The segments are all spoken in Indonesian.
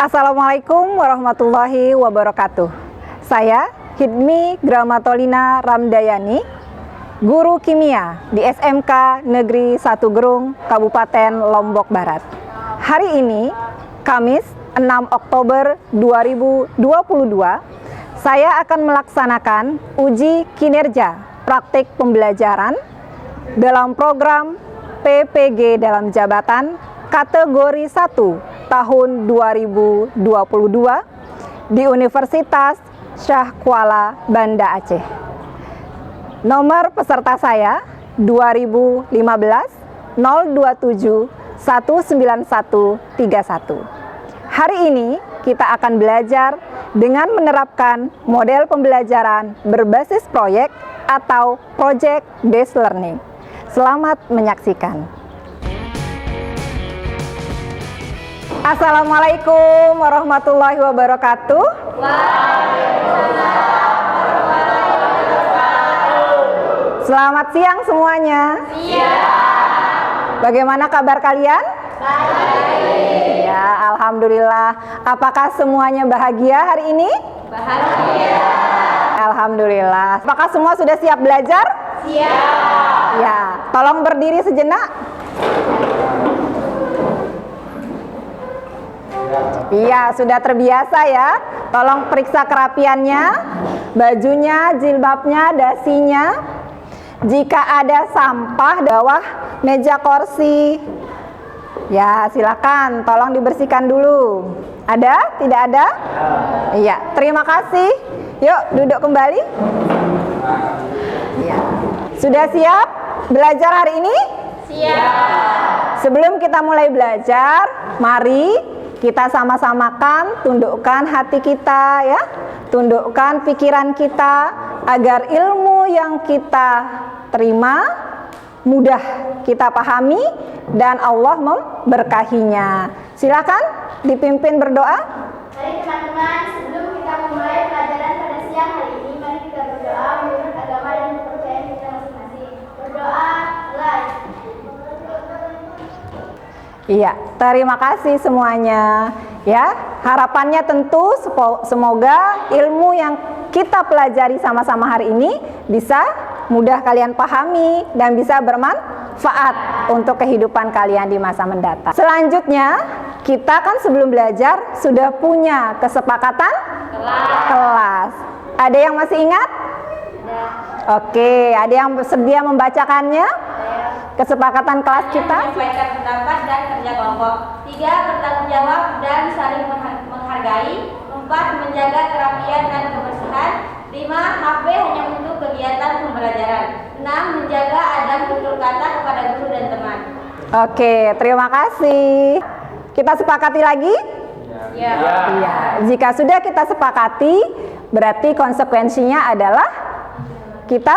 Assalamualaikum warahmatullahi wabarakatuh. Saya Hidmi Gramatolina Ramdayani, guru kimia di SMK Negeri 1 Gerung, Kabupaten Lombok Barat. Hari ini, Kamis 6 Oktober 2022, saya akan melaksanakan uji kinerja praktik pembelajaran dalam program PPG dalam jabatan kategori 1 tahun 2022 di Universitas Syah Kuala Banda Aceh. Nomor peserta saya 2015 027 19131. Hari ini kita akan belajar dengan menerapkan model pembelajaran berbasis proyek atau project based learning. Selamat menyaksikan. Assalamualaikum warahmatullahi wabarakatuh. Waalaikumsalam warahmatullahi wabarakatuh. Selamat siang semuanya. Siang. Bagaimana kabar kalian? Baik. Ya, alhamdulillah. Apakah semuanya bahagia hari ini? Bahagia. Alhamdulillah. Apakah semua sudah siap belajar? Siap. Ya, tolong berdiri sejenak. Iya, sudah terbiasa ya. Tolong periksa kerapiannya, bajunya, jilbabnya, dasinya. Jika ada sampah di bawah meja kursi, ya silakan tolong dibersihkan dulu. Ada? Tidak ada? Iya, terima kasih. Yuk, duduk kembali. Iya. Sudah siap belajar hari ini? Siap. Sebelum kita mulai belajar, mari kita sama-samakan, tundukkan hati kita ya, tundukkan pikiran kita agar ilmu yang kita terima mudah kita pahami dan Allah memberkahinya. Silakan dipimpin berdoa. Mari teman-teman, sebelum kita memulai pelajaran pada siang hari ini, mari kita berdoa menurut agama dan kepercayaan kita masing-masing. Berdoa live. Iya, terima kasih semuanya. Ya, harapannya tentu semoga ilmu yang kita pelajari sama-sama hari ini bisa mudah kalian pahami dan bisa bermanfaat untuk kehidupan kalian di masa mendatang. Selanjutnya, kita kan sebelum belajar sudah punya kesepakatan kelas. Ada yang masih ingat? Oke, ada yang bersedia membacakannya? Kesepakatan kelas kita? Menyampaikan pendapat dan kerja kelompok. 3. Bertanggung jawab dan saling menghargai. 4. Menjaga kerapian dan kebersihan. 5. HP hanya untuk kegiatan pembelajaran. 6. Menjaga adab tutur kata kepada guru dan teman. Oke, terima kasih. Kita sepakati lagi? Ya. Iya. Jika sudah kita sepakati, berarti konsekuensinya adalah kita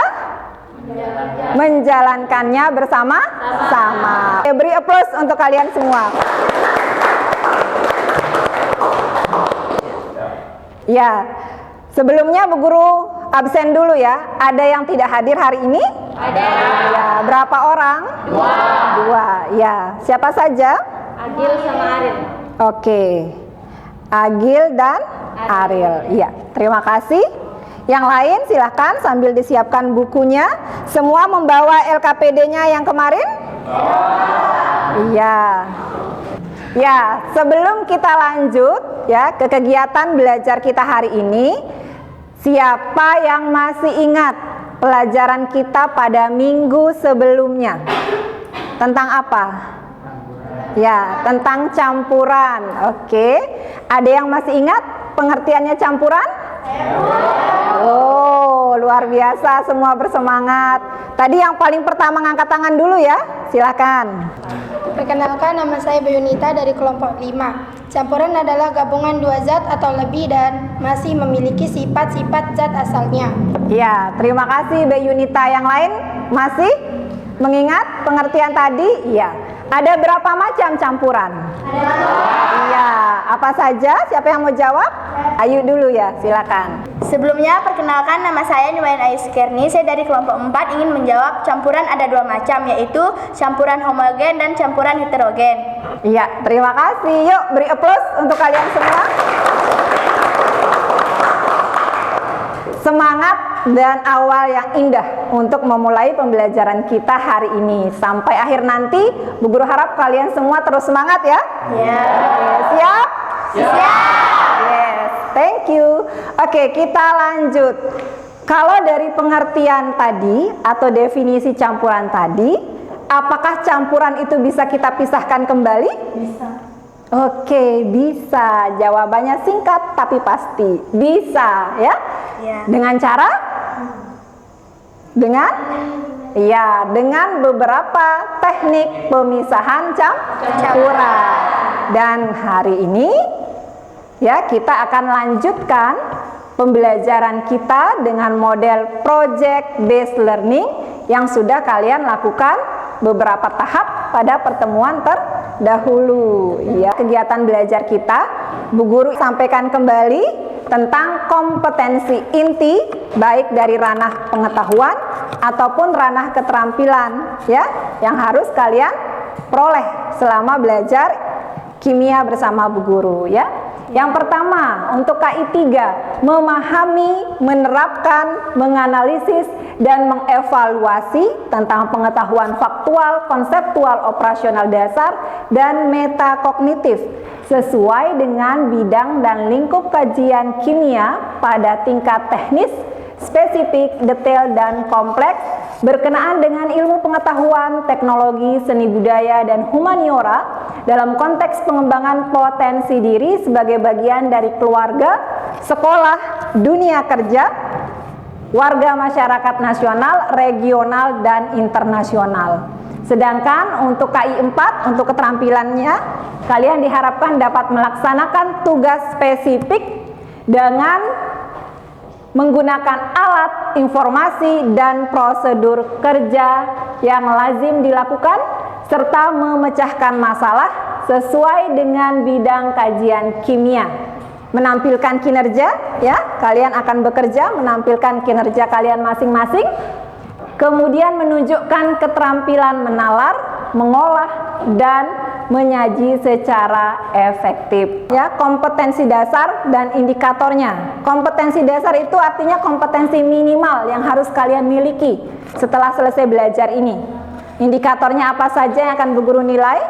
menjalankannya bersama-sama. Beri applause untuk kalian semua. Ya, sebelumnya Bu Guru absen dulu ya. Ada yang tidak hadir hari ini? Ada. Ya, berapa orang? 2. Ya, siapa saja? Agil sama Aril. Oke. Agil dan Aril. Iya, terima kasih. Yang lain silahkan sambil disiapkan bukunya. Semua membawa LKPD-nya yang kemarin? Iya. Ya, sebelum kita lanjut ya ke kegiatan belajar kita hari ini, siapa yang masih ingat pelajaran kita pada minggu sebelumnya? Tentang apa? Ya, tentang campuran. Oke. Ada yang masih ingat pengertiannya campuran? Oh, luar biasa, semua bersemangat. Tadi yang paling pertama ngangkat tangan dulu ya. Silakan. Perkenalkan, nama saya Bayunita dari kelompok 5. Campuran adalah gabungan dua zat atau lebih dan masih memiliki sifat-sifat zat asalnya. Ya, terima kasih Bayunita. Yang lain masih mengingat pengertian tadi? Iya. Ada berapa macam campuran? Iya, apa saja? Siapa yang mau jawab? Ayu dulu ya, silakan. Sebelumnya, perkenalkan, nama saya Nuwain Ayu Sukerni. Saya dari kelompok 4 ingin menjawab campuran ada dua macam, yaitu campuran homogen dan campuran heterogen. Iya, terima kasih. Yuk, beri aplaus untuk kalian semua. Semangat dan awal yang indah untuk memulai pembelajaran kita hari ini. Sampai akhir nanti, Bu Guru harap kalian semua terus semangat ya. Ya. Siap? Siap. Yes, thank you. Oke, kita lanjut. Kalau dari pengertian tadi atau definisi campuran tadi, apakah campuran itu bisa kita pisahkan kembali? Bisa. Oke, bisa. Jawabannya singkat tapi pasti. Bisa, ya? Ya. Dengan cara? Dengan? Iya, dengan beberapa teknik pemisahan campuran. Dan hari ini ya, kita akan lanjutkan pembelajaran kita dengan model project based learning yang sudah kalian lakukan beberapa tahap pada pertemuan terdahulu. Ya, kegiatan belajar kita, Bu Guru sampaikan kembali tentang kompetensi inti baik dari ranah pengetahuan ataupun ranah keterampilan ya, yang harus kalian peroleh selama belajar kimia bersama Bu Guru ya. Yang pertama, untuk KI 3, memahami, menerapkan, menganalisis, dan mengevaluasi tentang pengetahuan faktual, konseptual, operasional dasar, dan metakognitif sesuai dengan bidang dan lingkup kajian kimia pada tingkat teknis, spesifik, detail, dan kompleks berkenaan dengan ilmu pengetahuan, teknologi, seni budaya, dan humaniora dalam konteks pengembangan potensi diri sebagai bagian dari keluarga, sekolah, dunia kerja, warga masyarakat nasional, regional, dan internasional. Sedangkan untuk KI 4, untuk keterampilannya, kalian diharapkan dapat melaksanakan tugas spesifik dengan menggunakan alat, informasi, dan prosedur kerja yang lazim dilakukan, serta memecahkan masalah sesuai dengan bidang kajian kimia. Menampilkan kinerja, ya, kalian akan bekerja menampilkan kinerja kalian masing-masing. Kemudian menunjukkan keterampilan menalar, mengolah, dan menyaji secara efektif. Ya, kompetensi dasar dan indikatornya. Kompetensi dasar itu artinya kompetensi minimal yang harus kalian miliki setelah selesai belajar ini. Indikatornya apa saja yang akan Bu Guru nilai?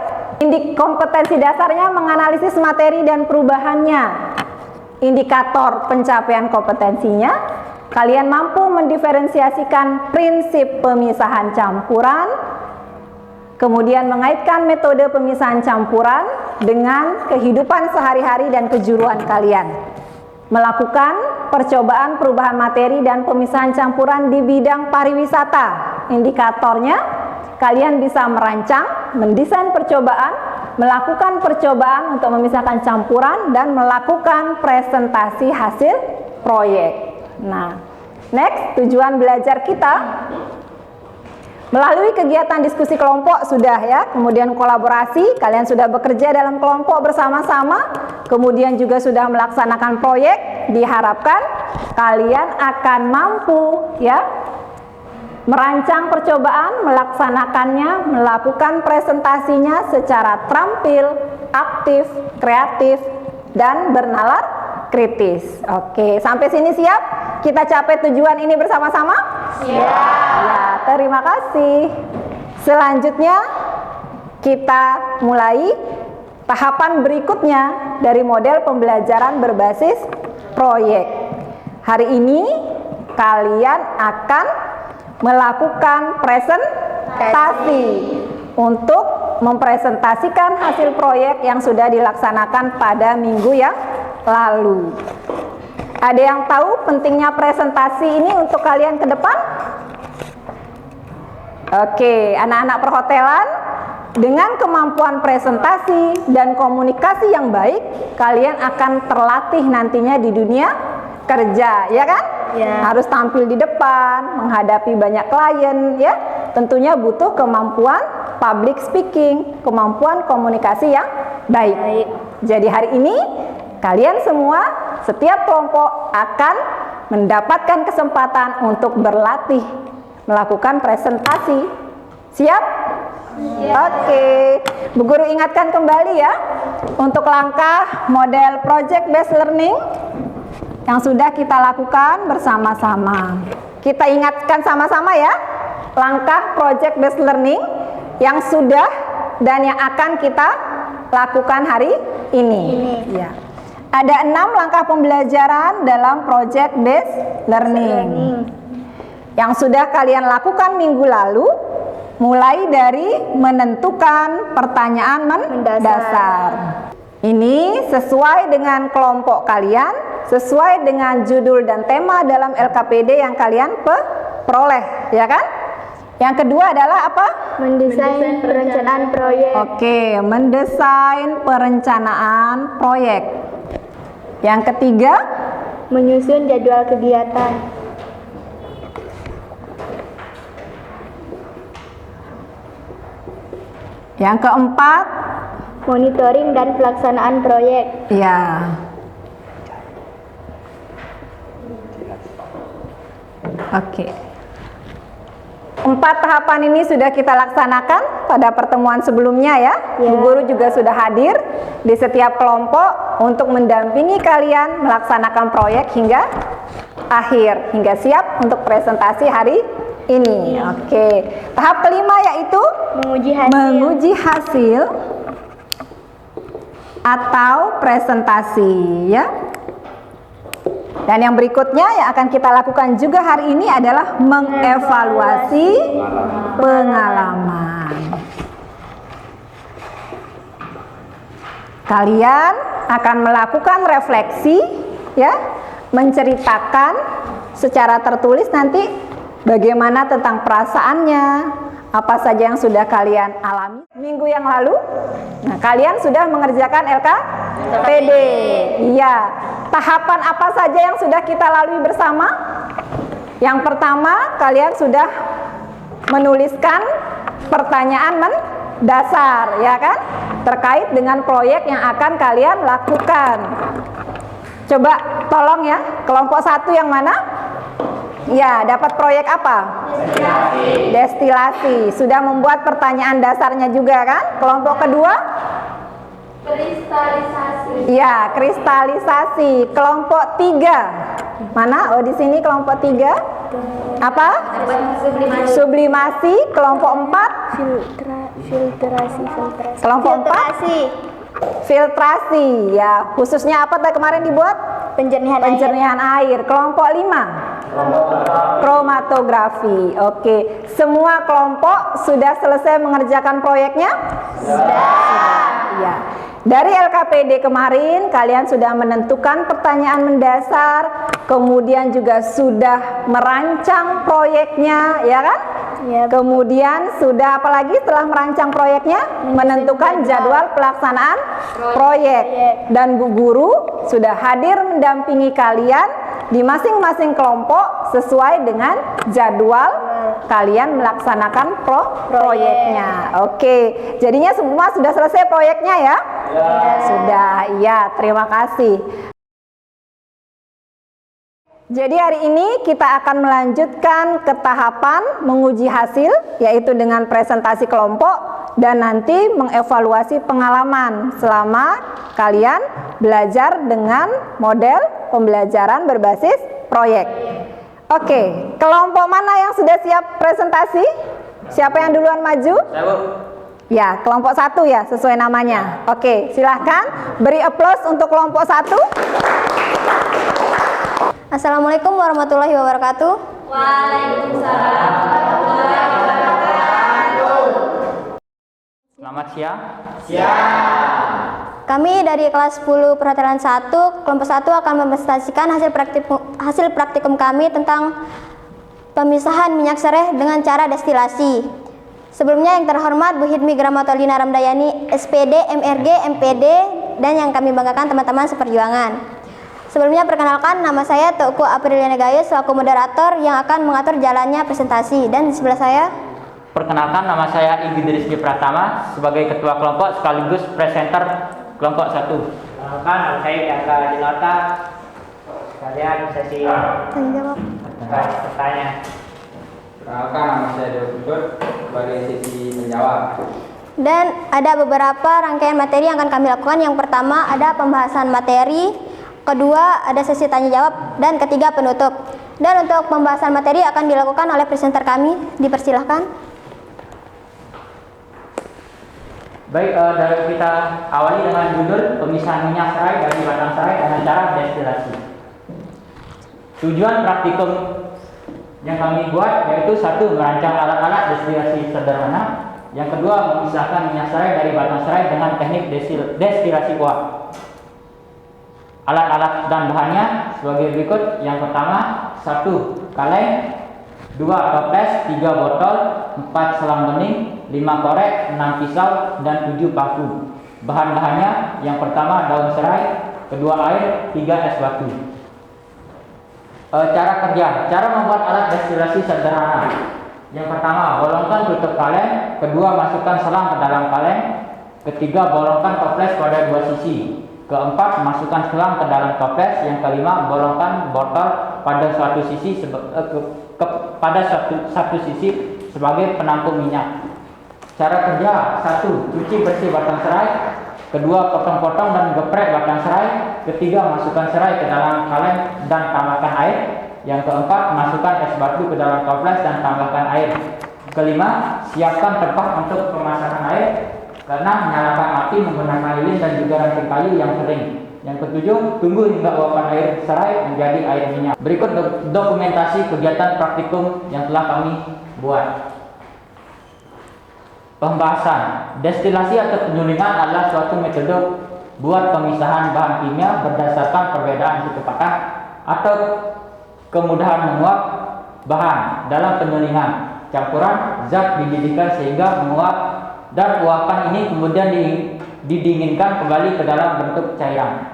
Kompetensi dasarnya menganalisis materi dan perubahannya. Indikator pencapaian kompetensinya, kalian mampu mendiferensiasikan prinsip pemisahan campuran, kemudian mengaitkan metode pemisahan campuran dengan kehidupan sehari-hari dan kejuruan kalian. Melakukan percobaan perubahan materi dan pemisahan campuran di bidang pariwisata. Indikatornya, kalian bisa merancang, mendesain percobaan, melakukan percobaan untuk memisahkan campuran, dan melakukan presentasi hasil proyek. Nah, next, tujuan belajar kita melalui kegiatan diskusi kelompok sudah ya, kemudian kolaborasi, kalian sudah bekerja dalam kelompok bersama-sama, kemudian juga sudah melaksanakan proyek. Diharapkan kalian akan mampu ya merancang percobaan, melaksanakannya, melakukan presentasinya secara terampil, aktif, kreatif, dan bernalar kritis. Oke, sampai sini siap? Kita capai tujuan ini bersama-sama? Siap. Ya, terima kasih. Selanjutnya kita mulai tahapan berikutnya dari model pembelajaran berbasis proyek. Hari ini kalian akan melakukan presentasi untuk mempresentasikan hasil proyek yang sudah dilaksanakan pada minggu yang lalu. Ada yang tahu pentingnya presentasi ini untuk kalian ke depan? Oke, anak-anak perhotelan, dengan kemampuan presentasi dan komunikasi yang baik, kalian akan terlatih nantinya di dunia kerja, ya kan? Ya. Harus tampil di depan, menghadapi banyak klien, ya. Tentunya butuh kemampuan public speaking, kemampuan komunikasi yang baik. Jadi hari ini kalian semua, setiap kelompok akan mendapatkan kesempatan untuk berlatih melakukan presentasi. Siap? Oke, Bu Guru ingatkan kembali ya untuk langkah model project based learning yang sudah kita lakukan bersama-sama. Kita ingatkan sama-sama ya langkah project based learning yang sudah dan yang akan kita lakukan hari ini. Ya. Ada 6 langkah pembelajaran dalam project based learning yang sudah kalian lakukan minggu lalu. Mulai dari menentukan pertanyaan mendasar. Ini sesuai dengan kelompok kalian, sesuai dengan judul dan tema dalam LKPD yang kalian peroleh, ya kan? Yang kedua adalah apa? Mendesain perencanaan proyek. Oke, mendesain perencanaan proyek. Yang ketiga, Menyusun jadwal kegiatan. yang keempat, Monitoring dan pelaksanaan proyek. ya. Oke. 4 tahapan ini sudah kita laksanakan pada pertemuan sebelumnya ya. Bu Guru juga sudah hadir di setiap kelompok untuk mendampingi kalian melaksanakan proyek hingga akhir, hingga siap untuk presentasi hari ini. Oke. Tahap kelima yaitu menguji hasil atau presentasi ya. Dan yang berikutnya yang akan kita lakukan juga hari ini adalah mengevaluasi pengalaman. Kalian akan melakukan refleksi ya, menceritakan secara tertulis nanti bagaimana tentang perasaannya, apa saja yang sudah kalian alami minggu yang lalu. Nah, kalian sudah mengerjakan LKPD. Iya. Tahapan apa saja yang sudah kita lalui bersama? Yang pertama, kalian sudah menuliskan pertanyaan mendasar, ya kan? Terkait dengan proyek yang akan kalian lakukan. Coba tolong ya, kelompok 1 yang mana? Ya, dapat proyek apa? Destilasi. Sudah membuat pertanyaan dasarnya juga kan? Kelompok kedua? Kristalisasi. Ya, kristalisasi. Kelompok 3. Mana? Oh, di sini kelompok 3. Apa? Sublimasi. Kelompok 4? Filtrasi. Kelompok 4? Filtrasi. Ya, khususnya apa tadi kemarin dibuat? Penjernihan air. Kelompok 5? Kromatografi. Oke, semua kelompok sudah selesai mengerjakan proyeknya? Sudah. Ya. Dari LKPD kemarin kalian sudah menentukan pertanyaan mendasar, kemudian juga sudah merancang proyeknya, ya kan? Yep. Kemudian sudah apalagi setelah merancang proyeknya? Menentukan jadwal pelaksanaan proyek. Dan Bu Guru sudah hadir mendampingi kalian di masing-masing kelompok sesuai dengan jadwal kalian melaksanakan proyeknya. Oke, jadinya semua sudah selesai proyeknya ya? Sudah, iya, terima kasih. Jadi hari ini kita akan melanjutkan ke tahapan menguji hasil, yaitu dengan presentasi kelompok dan nanti mengevaluasi pengalaman selama kalian belajar dengan model pembelajaran berbasis proyek. Oke, kelompok mana yang sudah siap presentasi? Siapa yang duluan maju? Ya, kelompok 1 ya, sesuai namanya. Oke, silahkan beri aplaus untuk kelompok 1. Assalamualaikum warahmatullahi wabarakatuh. Waalaikumsalam warahmatullahi wabarakatuh. Selamat siang. Kami dari kelas 10 perhotelan 1, kelompok 1 akan mempresentasikan hasil praktikum kami tentang pemisahan minyak sereh dengan cara destilasi. Sebelumnya yang terhormat Bu Hidmi Gramatolina Ramdayani, SPD, MRG, MPD, dan yang kami banggakan teman-teman seperjuangan. Sebelumnya perkenalkan, nama saya Teuku Apriliana Gayo selaku moderator yang akan mengatur jalannya presentasi, dan di sebelah saya Perkenalkan, nama saya Iggy Rizky Pratama sebagai ketua kelompok sekaligus presenter kelompok 1. Perkenalkan, nama saya Yangga Dinota. Sekalian sesi tanya jawab. bertanya. Perkenalkan, nama saya Dewa Putut sebagai sesi menjawab. Dan ada beberapa rangkaian materi yang akan kami lakukan. Yang pertama ada pembahasan materi, kedua ada sesi tanya jawab, dan ketiga penutup. Dan untuk pembahasan materi akan dilakukan oleh presenter kami. Dipersilahkan. Baik, dari kita awali dengan judul pemisahan minyak serai dari batang serai dengan cara destilasi. Tujuan praktikum yang kami buat yaitu 1. Merancang alat-alat destilasi sederhana. Yang kedua, memisahkan minyak serai dari batang serai dengan teknik destilasi uap. Alat-alat dan bahannya sebagai berikut. Yang pertama, 1. Kaleng, 2. Toples, 3. botol, 4. selang bening, 5. korek, 6. pisau, dan 7. paku. Bahan-bahannya yang pertama daun serai, kedua air, 3. es batu. Cara kerja, cara membuat alat destilasi sederhana. Yang pertama, bolongkan tutup kaleng, kedua masukkan selang ke dalam kaleng, ketiga bolongkan toples pada 2 sisi, keempat masukkan selang ke dalam toples, yang kelima bolongkan botol pada satu sisi satu sisi sebagai penampung minyak. Cara kerja, 1. Cuci bersih batang serai, kedua potong-potong dan geprek batang serai, ketiga masukkan serai ke dalam kaleng dan tambahkan air, yang keempat masukkan es batu ke dalam toples dan tambahkan air, kelima siapkan tempat untuk pemasakan air, keenam nyalakan api menggunakan lilin dan juga ranting kayu yang kering, yang ketujuh tunggu hingga uapan air serai menjadi air minyak. Berikut dokumentasi kegiatan praktikum yang telah kami buat. Pembahasan, destilasi atau penyulingan adalah suatu metode buat pemisahan bahan kimia berdasarkan perbedaan kecepatan atau kemudahan menguap bahan dalam penyulingan. Campuran zat dididihkan sehingga menguap dan uapan ini kemudian didinginkan kembali ke dalam bentuk cairan.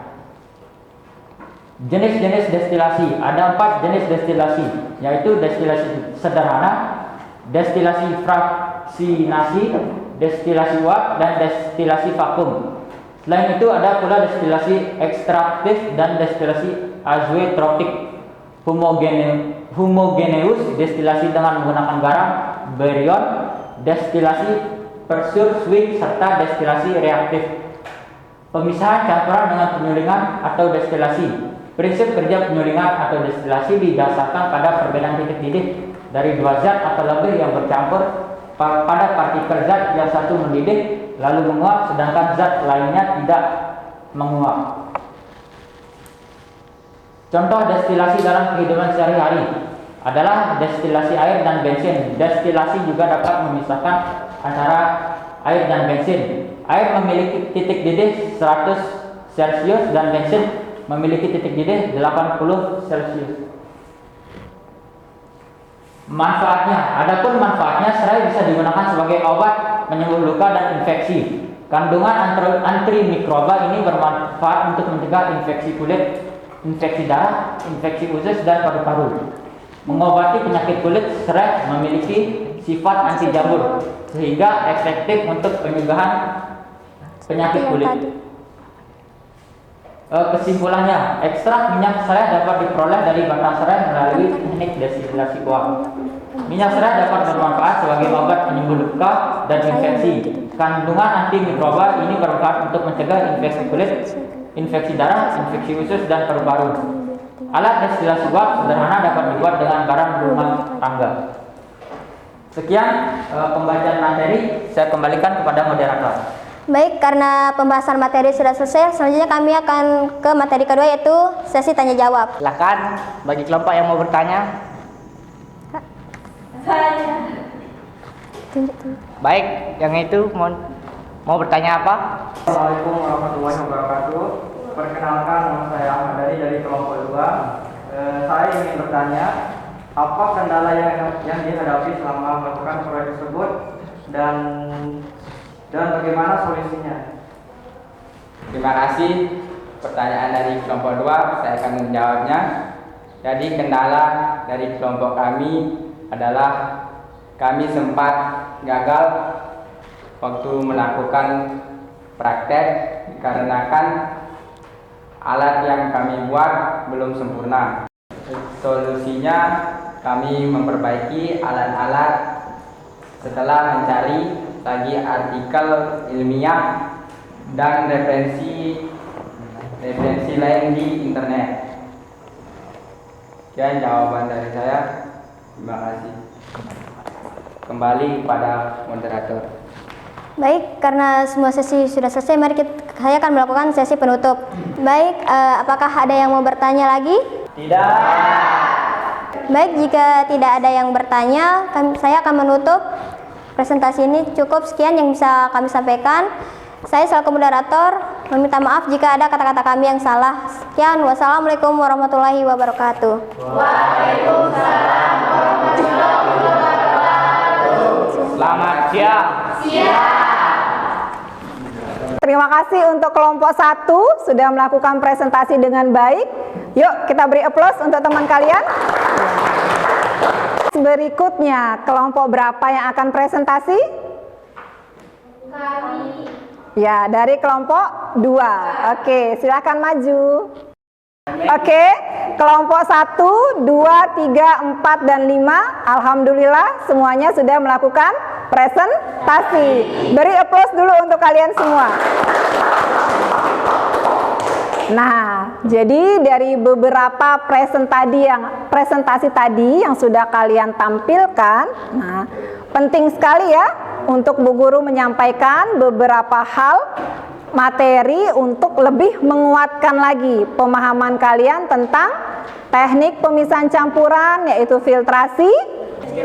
Jenis-jenis destilasi, ada 4 jenis destilasi, yaitu destilasi sederhana, destilasi fraksinasi, destilasi uap, dan destilasi vakum. Selain itu ada pula destilasi ekstraktif dan destilasi azeotropik. Homogeneus, destilasi dengan menggunakan garam, barion, destilasi Persur-Swing, serta destilasi reaktif. Pemisahan campuran dengan penyulingan atau destilasi. Prinsip kerja penyulingan atau destilasi didasarkan pada perbedaan titik didih dari 2 zat atau lebih yang bercampur pada partikel zat yang satu mendidih lalu menguap sedangkan zat lainnya tidak menguap. Contoh destilasi dalam kehidupan sehari-hari adalah destilasi air dan bensin. Destilasi juga dapat memisahkan antara air dan bensin. Air memiliki titik didih 100 Celcius dan bensin memiliki titik didih 80 Celcius. Manfaatnya, adapun manfaatnya serai bisa digunakan sebagai obat penyembuh luka dan infeksi. Kandungan antimikroba ini bermanfaat untuk mencegah infeksi kulit, infeksi darah, infeksi usus, dan paru-paru. Mengobati penyakit kulit, serai memiliki sifat anti jamur sehingga efektif untuk penyembuhan penyakit kulit. Kesimpulannya, ekstrak minyak serai dapat diperoleh dari batang serai melalui teknik destilasi uap. Minyak serai dapat bermanfaat sebagai obat penyembuh luka dan infeksi. Kandungan antimikroba ini bermanfaat untuk mencegah infeksi kulit, infeksi darah, infeksi usus, dan paru-paru. Alat destilasi uap sederhana dapat dibuat dengan barang rumah tangga. Sekian pembacaan materi, saya kembalikan kepada moderator. Baik, karena pembahasan materi sudah selesai, selanjutnya kami akan ke materi kedua yaitu sesi tanya jawab. Silakan bagi kelompok yang mau bertanya. Baik, yang itu mau bertanya apa? Assalamualaikum warahmatullahi wabarakatuh. Perkenalkan, nama saya Ahmad dari kelompok 2. Saya ingin bertanya, apa kendala yang dihadapi selama melakukan proyek tersebut dan bagaimana solusinya? Terima kasih. Pertanyaan dari kelompok 2, saya akan menjawabnya. Jadi kendala dari kelompok kami adalah kami sempat gagal waktu melakukan praktek dikarenakan alat yang kami buat belum sempurna. Solusinya kami memperbaiki alat-alat setelah mencari lagi artikel ilmiah dan referensi lain di internet. Sekian jawaban dari saya. Terima kasih. Kembali pada moderator. Baik, karena semua sesi sudah selesai, mari saya akan melakukan sesi penutup. Baik, apakah ada yang mau bertanya lagi? Tidak. Baik, jika tidak ada yang bertanya, saya akan menutup presentasi ini. Cukup sekian yang bisa kami sampaikan. Saya selaku moderator meminta maaf jika ada kata-kata kami yang salah. Sekian, wassalamualaikum warahmatullahi wabarakatuh. Waalaikumsalam warahmatullahi wabarakatuh. Selamat siang. Terima kasih untuk kelompok 1 sudah melakukan presentasi dengan baik. Yuk kita beri aplaus untuk teman kalian. Berikutnya, kelompok berapa yang akan presentasi? Kami. Ya, dari kelompok 2. Oke, silakan maju. Oke, kelompok 1, 2, 3, 4, dan 5. Alhamdulillah semuanya sudah melakukan presentasi. Beri aplaus dulu untuk kalian semua. Nah, jadi dari beberapa presentasi tadi yang sudah kalian tampilkan, nah, penting sekali ya untuk Bu Guru menyampaikan beberapa hal materi untuk lebih menguatkan lagi pemahaman kalian tentang teknik pemisahan campuran, yaitu filtrasi,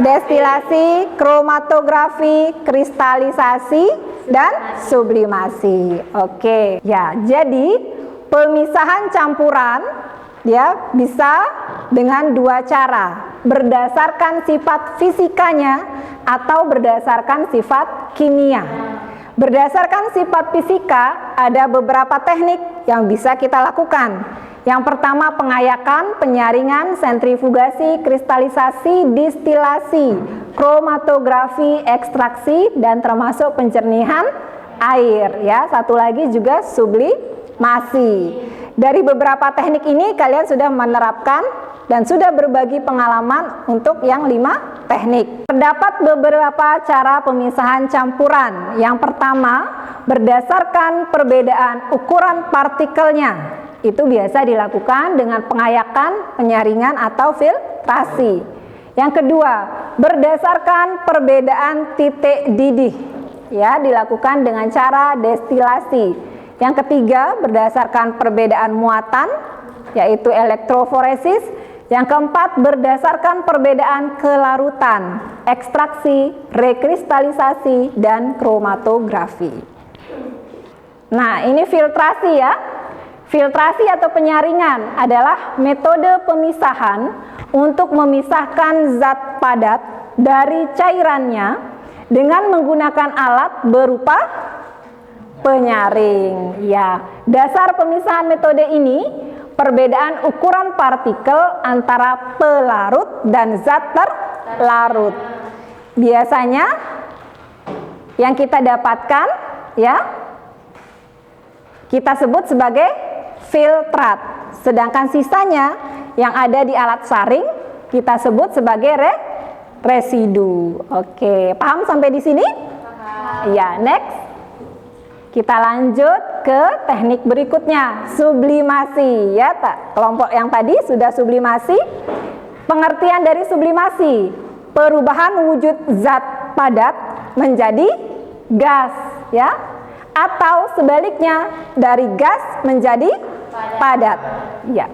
destilasi, kromatografi, kristalisasi, dan sublimasi. Oke, ya, jadi pemisahan campuran ya bisa dengan dua cara, berdasarkan sifat fisikanya atau berdasarkan sifat kimia. Berdasarkan sifat fisika, ada beberapa teknik yang bisa kita lakukan. Yang pertama, pengayakan, penyaringan, sentrifugasi, kristalisasi, distilasi, kromatografi, ekstraksi, dan termasuk pencernihan air. Ya, satu lagi juga sublimasi. Dari beberapa teknik ini kalian sudah menerapkan dan sudah berbagi pengalaman untuk yang 5 teknik. Terdapat beberapa cara pemisahan campuran. Yang pertama, berdasarkan perbedaan ukuran partikelnya. Itu biasa dilakukan dengan pengayakan, penyaringan, atau filtrasi. Yang kedua, berdasarkan perbedaan titik didih. Ya, dilakukan dengan cara destilasi. Yang ketiga, berdasarkan perbedaan muatan, yaitu elektroforesis. Yang keempat, berdasarkan perbedaan kelarutan, ekstraksi, rekristalisasi, dan kromatografi. Nah, ini filtrasi ya. Filtrasi atau penyaringan adalah metode pemisahan untuk memisahkan zat padat dari cairannya dengan menggunakan alat berupa penyaring. Ya, dasar pemisahan metode ini perbedaan ukuran partikel antara pelarut dan zat terlarut. Biasanya yang kita dapatkan ya kita sebut sebagai filtrat. Sedangkan sisanya yang ada di alat saring kita sebut sebagai residu. Oke, paham sampai di sini? Ya, next. Kita lanjut ke teknik berikutnya, sublimasi. Ya, kelompok yang tadi sudah sublimasi. Pengertian dari sublimasi, perubahan wujud zat padat menjadi gas, ya. Atau sebaliknya, dari gas menjadi padat. Ya.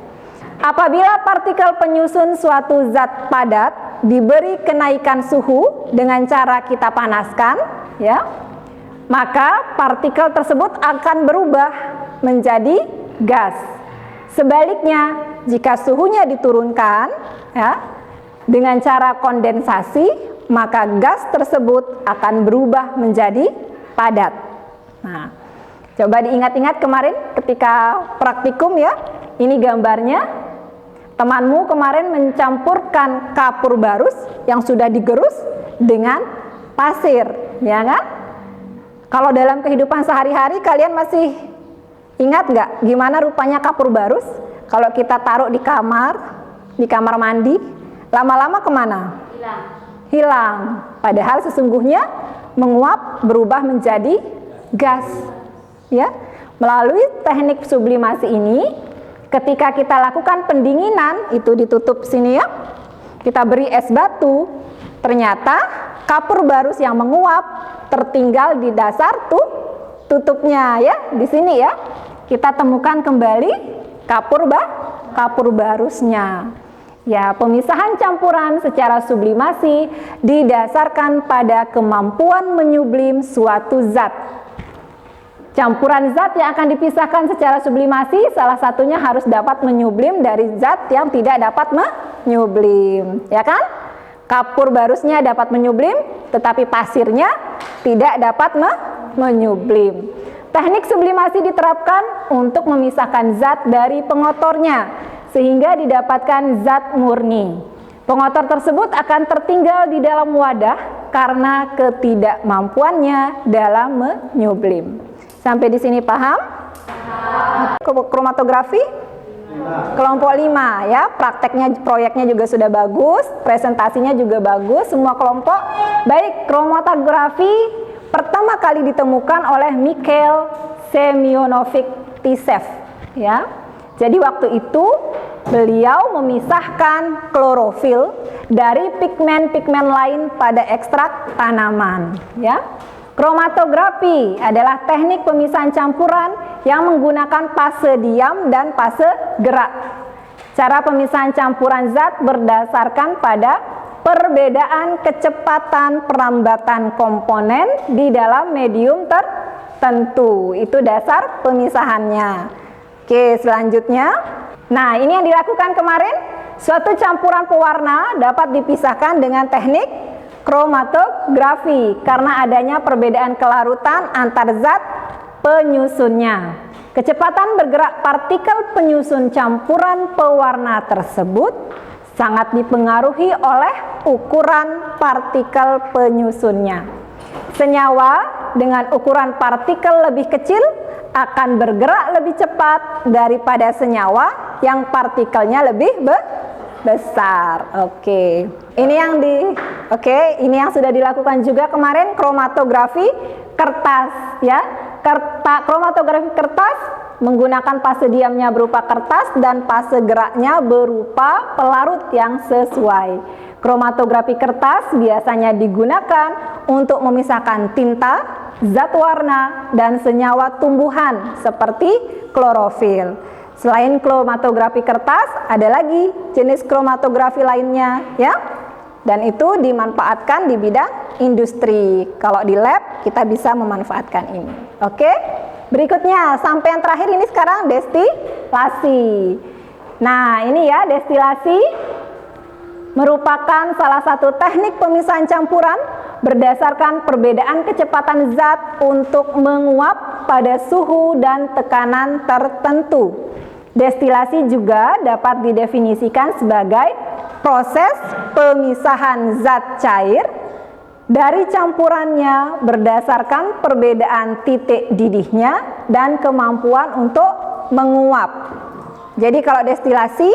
Apabila partikel penyusun suatu zat padat diberi kenaikan suhu dengan cara kita panaskan, ya, maka partikel tersebut akan berubah menjadi gas. Sebaliknya, jika suhunya diturunkan, ya, dengan cara kondensasi, maka gas tersebut akan berubah menjadi padat. Nah, coba diingat-ingat kemarin ketika praktikum, ya. Ini gambarnya. Temanmu kemarin mencampurkan kapur barus yang sudah digerus dengan pasir, ya kan? Kalau dalam kehidupan sehari-hari kalian masih ingat nggak gimana rupanya kapur barus? Kalau kita taruh di kamar mandi, lama-lama kemana? Hilang. Padahal sesungguhnya menguap berubah menjadi gas, ya. Melalui teknik sublimasi ini, ketika kita lakukan pendinginan, itu ditutup sini, ya. Kita beri es batu, ternyata kapur barus yang menguap tertinggal di dasar tutupnya, ya. Di sini, ya. Kita temukan kembali kapur barusnya. Ya, pemisahan campuran secara sublimasi didasarkan pada kemampuan menyublim suatu zat. Campuran zat yang akan dipisahkan secara sublimasi salah satunya harus dapat menyublim dari zat yang tidak dapat menyublim, ya kan? Kapur barusnya dapat menyublim, tetapi pasirnya tidak dapat menyublim. Teknik sublimasi diterapkan untuk memisahkan zat dari pengotornya, sehingga didapatkan zat murni. Pengotor tersebut akan tertinggal di dalam wadah karena ketidakmampuannya dalam menyublim. Sampai di sini paham? Kromatografi? Kelompok 5, ya. Prakteknya, proyeknya juga sudah bagus, presentasinya juga bagus, semua kelompok. Baik, kromatografi pertama kali ditemukan oleh Mikhail Semyonovich Titsev, ya. Jadi waktu itu beliau memisahkan klorofil dari pigmen-pigmen lain pada ekstrak tanaman, ya. Kromatografi adalah teknik pemisahan campuran yang menggunakan fase diam dan fase gerak. Cara pemisahan campuran zat berdasarkan pada perbedaan kecepatan perambatan komponen di dalam medium tertentu. Itu dasar pemisahannya. Oke, selanjutnya. Nah, ini yang dilakukan kemarin. Suatu campuran pewarna dapat dipisahkan dengan teknik kromatografi karena adanya perbedaan kelarutan antar zat penyusunnya. Kecepatan bergerak partikel penyusun campuran pewarna tersebut sangat dipengaruhi oleh ukuran partikel penyusunnya. Senyawa dengan ukuran partikel lebih kecil akan bergerak lebih cepat daripada senyawa yang partikelnya lebih besar. Oke. Ini yang sudah dilakukan juga kemarin, kromatografi kertas, ya. Kromatografi kertas menggunakan fase diamnya berupa kertas dan fase geraknya berupa pelarut yang sesuai. Kromatografi kertas biasanya digunakan untuk memisahkan tinta, zat warna, dan senyawa tumbuhan seperti klorofil. Selain kromatografi kertas, ada lagi jenis kromatografi lainnya, ya. Dan itu dimanfaatkan di bidang industri. Kalau di lab, kita bisa memanfaatkan ini. Oke? Berikutnya, sampai yang terakhir ini sekarang destilasi. Nah, ini ya, destilasi merupakan salah satu teknik pemisahan campuran berdasarkan perbedaan kecepatan zat untuk menguap pada suhu dan tekanan tertentu. Destilasi juga dapat didefinisikan sebagai proses pemisahan zat cair dari campurannya berdasarkan perbedaan titik didihnya dan kemampuan untuk menguap. Jadi kalau destilasi,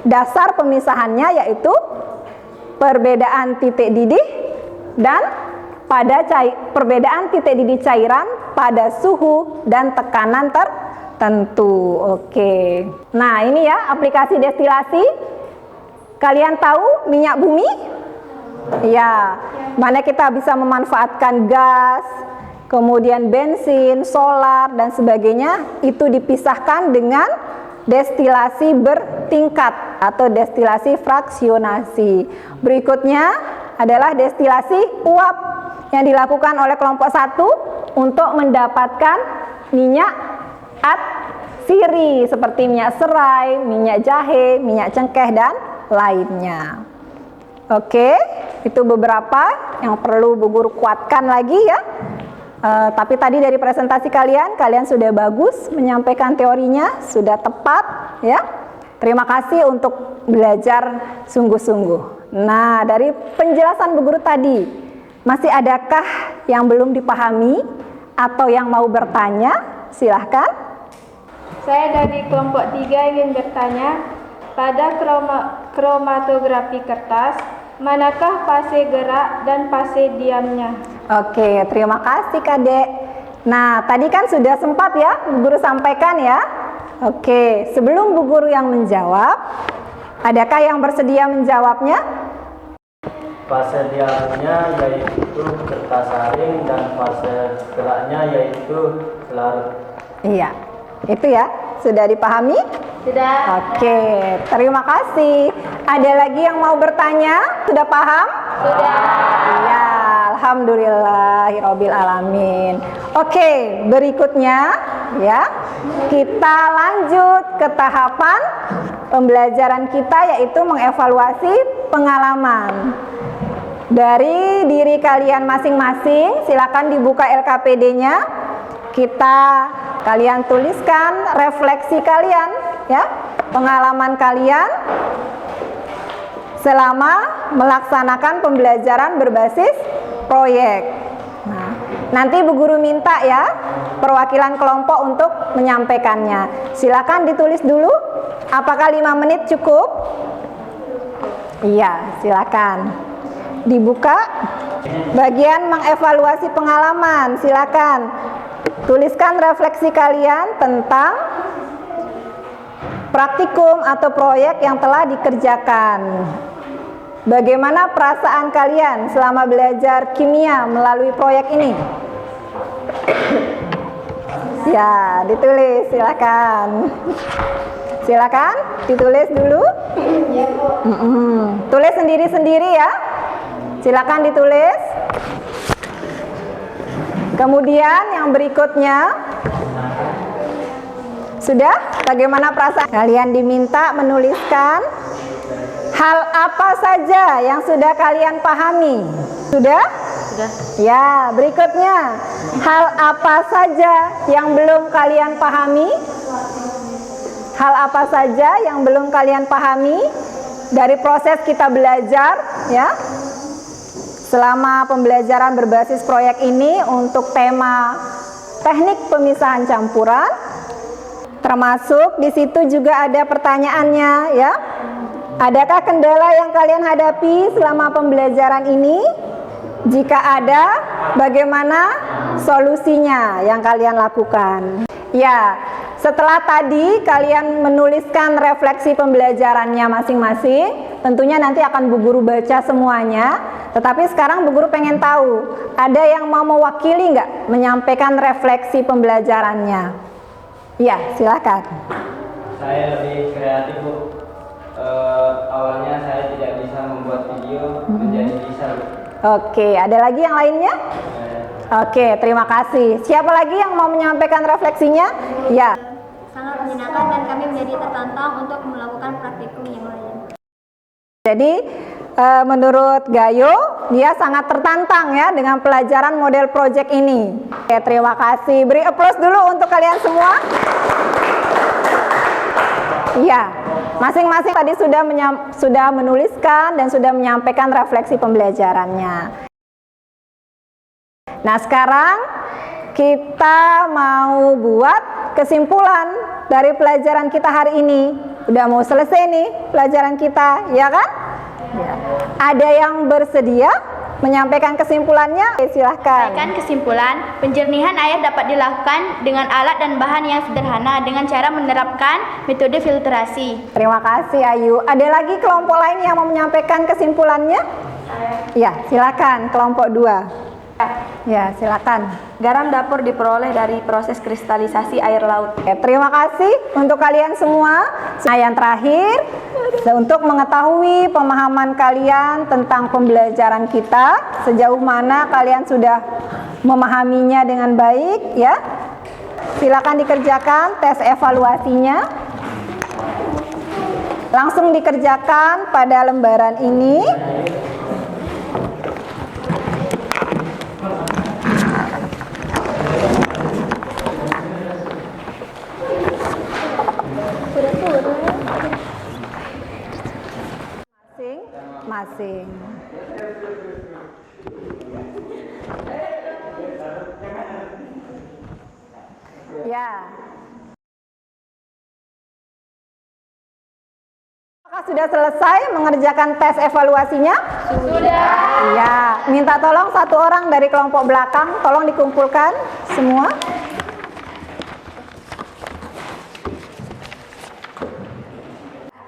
dasar pemisahannya yaitu perbedaan titik didih dan pada perbedaan titik didih cairan pada suhu dan tekanan tertentu. Oke. Nah, ini ya aplikasi destilasi. Kalian tahu minyak bumi? Ya, mana kita bisa memanfaatkan gas, kemudian bensin, solar, dan sebagainya, itu dipisahkan dengan destilasi bertingkat atau destilasi fraksionasi. Berikutnya adalah destilasi uap yang dilakukan oleh kelompok 1 untuk mendapatkan minyak atsiri seperti minyak serai, minyak jahe, minyak cengkeh, dan lainnya. Oke, itu beberapa yang perlu Bu Guru kuatkan lagi ya. Tapi tadi dari presentasi kalian sudah bagus menyampaikan teorinya, sudah tepat ya. Terima kasih untuk belajar sungguh-sungguh. Nah, dari penjelasan Bu Guru tadi, masih adakah yang belum dipahami atau yang mau bertanya? Silahkan. Saya dari kelompok 3 ingin bertanya, pada kromatografi kertas, manakah fase gerak dan fase diamnya? Oke, terima kasih Kadek. Nah, tadi kan sudah sempat ya Bu Guru sampaikan ya. Oke, sebelum Bu Guru yang menjawab, adakah yang bersedia menjawabnya? Fase diamnya yaitu kertas saring dan fase geraknya yaitu larut. Iya, itu ya. Sudah dipahami? Sudah. Oke, terima kasih. Ada lagi yang mau bertanya? Sudah paham? Sudah. Ya, alhamdulillahirabbil alamin. Oke, berikutnya ya. Kita lanjut ke tahapan pembelajaran kita, yaitu mengevaluasi pengalaman. Dari diri kalian masing-masing, silakan dibuka LKPD-nya. Kalian tuliskan refleksi kalian ya, pengalaman kalian selama melaksanakan pembelajaran berbasis proyek. Nah, nanti Bu Guru minta ya perwakilan kelompok untuk menyampaikannya. Silakan ditulis dulu. Apakah 5 menit cukup? Iya, silakan. Dibuka bagian mengevaluasi pengalaman. Silakan tuliskan refleksi kalian tentang praktikum atau proyek yang telah dikerjakan. Bagaimana perasaan kalian selama belajar kimia melalui proyek ini? Ya, ditulis, silakan. Silakan ditulis dulu. Tulis sendiri-sendiri ya. Silakan ditulis. Kemudian yang berikutnya, sudah? Bagaimana perasaan? Kalian diminta menuliskan hal apa saja yang sudah kalian pahami. Sudah? Sudah. Ya, berikutnya, hal apa saja yang belum kalian pahami? Hal apa saja yang belum kalian pahami dari proses kita belajar ya? Selama pembelajaran berbasis proyek ini untuk tema teknik pemisahan campuran, termasuk di situ juga ada pertanyaannya ya. Adakah kendala yang kalian hadapi selama pembelajaran ini? Jika ada, bagaimana solusinya yang kalian lakukan? Ya, setelah tadi kalian menuliskan refleksi pembelajarannya masing-masing, tentunya nanti akan Bu Guru baca semuanya. Tetapi sekarang Bu Guru pengen tahu, ada yang mau mewakili nggak menyampaikan refleksi pembelajarannya? Ya, silakan. Saya lebih kreatif, Bu. Awalnya saya tidak bisa membuat video menjadi bisa. Oke, ada lagi yang lainnya? Oke, terima kasih. Siapa lagi yang mau menyampaikan refleksinya? Ya. Sangat menyenangkan dan kami menjadi tertantang untuk melakukan praktikum yang lain. Jadi menurut Gayo, dia sangat tertantang ya dengan pelajaran model project ini. Oke, terima kasih. Beri aplaus dulu untuk kalian semua. Iya, masing-masing tadi sudah menuliskan dan sudah menyampaikan refleksi pembelajarannya. Nah, sekarang kita mau buat kesimpulan dari pelajaran kita hari ini. Udah mau selesai nih pelajaran kita, ya kan? Ya. Ada yang bersedia menyampaikan kesimpulannya? Oke, silahkan. Sampaikan kesimpulan, penjernihan air dapat dilakukan dengan alat dan bahan yang sederhana dengan cara menerapkan metode filtrasi. Terima kasih Ayu. Ada lagi kelompok lain yang mau menyampaikan kesimpulannya? Ya, silakan kelompok 2. Ya, silakan. Garam dapur diperoleh dari proses kristalisasi air laut. Oke, terima kasih untuk kalian semua. Nah, yang terakhir, untuk mengetahui pemahaman kalian tentang pembelajaran kita, sejauh mana kalian sudah memahaminya dengan baik, ya. Silakan dikerjakan tes evaluasinya. Langsung dikerjakan pada lembaran ini. Masing-masing. Ya. Apakah sudah selesai mengerjakan tes evaluasinya? Sudah. Ya, minta tolong satu orang dari kelompok belakang, tolong dikumpulkan semua.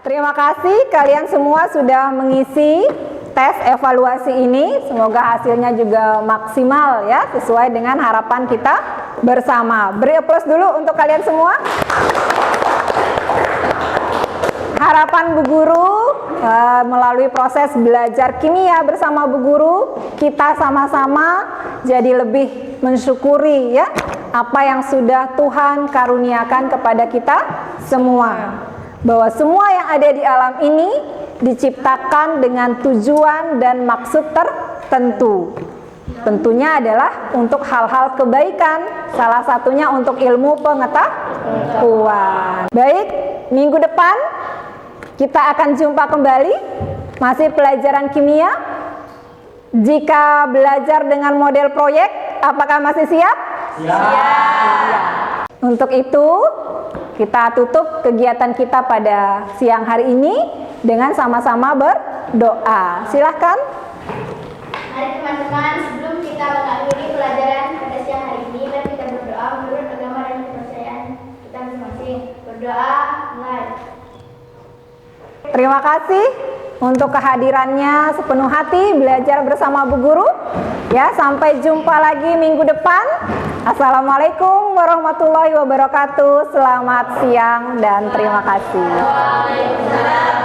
Terima kasih kalian semua sudah mengisi tes evaluasi ini. Semoga hasilnya juga maksimal ya, sesuai dengan harapan kita bersama. Beri aplaus dulu untuk kalian semua. Harapan Bu Guru melalui proses belajar kimia bersama Bu Guru, kita sama-sama jadi lebih mensyukuri ya apa yang sudah Tuhan karuniakan kepada kita semua. Bahwa semua yang ada di alam ini diciptakan dengan tujuan dan maksud tertentu. Tentunya adalah untuk hal-hal kebaikan, salah satunya untuk ilmu pengetahuan. Baik, minggu depan kita akan jumpa kembali, masih pelajaran kimia. Jika belajar dengan model proyek, apakah masih siap? Siap. Untuk itu, kita tutup kegiatan kita pada siang hari ini dengan sama-sama berdoa. Silahkan. Mari teman-teman, sebelum kita mengakhiri pelajaran pada siang hari ini, mari kita berdoa menurut agama dan kepercayaan kita masing-masing. Berdoa, mulai. Terima kasih untuk kehadirannya sepenuh hati belajar bersama Bu Guru. Ya, sampai jumpa lagi minggu depan. Assalamualaikum warahmatullahi wabarakatuh. Selamat siang dan terima kasih. Waalaikumsalam.